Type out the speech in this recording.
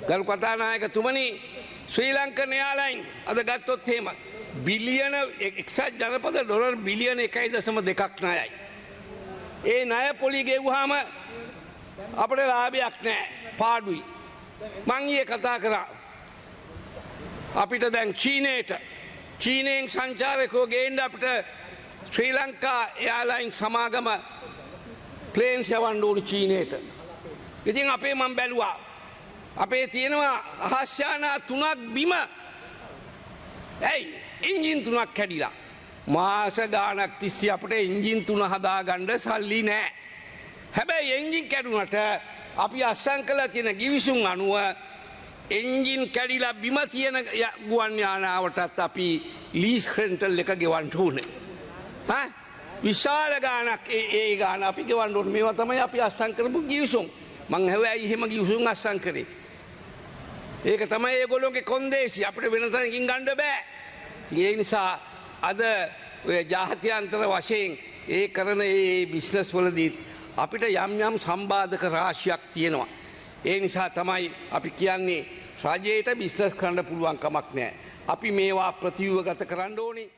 ගරු කතානායකතුමනි ශ්‍රී Lankan airline අද ගත්තොත් එහෙම බිලියන එක්සත් ජනපද ඩොලර් බිලියන 1.2ක් ණයයි. ඒ ණය පොලි ගෙවුවාම අපිට ලාභයක් නැහැ පාඩුයි. මං ඊයේ කතා කරා අපිට දැන් චීනයෙන් සංචාරකයෝ ගේන්න අපිට ශ්‍රී ලංකා එයාලයින් සමාගම ප්ලේන්ස් යවන්න ඕනේ චීනයට. ඉතින් අපේ මම බැලුවා අපේ තියෙනවා අහස්යානා 3ක් බිම. ඇයි එන්ජින් 3ක් කැඩිලා මාස ගාණක් තිස්සේ අපිට එන්ජින් 3 හදාගන්න සල්ලි නැහැ. හැබැයි එන්ජින් කැඩුනට අපි අස්සම් කළා තියෙන ගිවිසුම් අනුව එන්ජින් කැඩිලා බිම තියෙන ගුවන් යානාවටත් අපි ලීස් රෙන්ටල් එක ගෙවන්න ඕනේ. විශාල ගාණක් ඒ ගාණ අපි ගෙවන්න ඕනේ. මේවා තමයි අපි අස්සම් කරපු ගිවිසුම්. මං හැවයි එහෙම ගිවිසුම් අස්සම් කරේ. ඒක තමයි ඒගොල්ලෝගේ කොන්දේසි. අපිට වෙන තැනකින් ගන්න බෑ. ඒ නිසා අද ඔය ජාත්‍යන්තර වශයෙන් ඒ කරන ඒ බිස්නස් වලදී අපිට යම් සම්බාධක රාශියක් තියෙනවා. ඒ නිසා තමයි අපි කියන්නේ රජයට බිස්නස් කරන්න පුළුවන් කමක් නැහැ. අපි මේවා ප්‍රතිව්‍යුහගත කරන්න ඕනේ.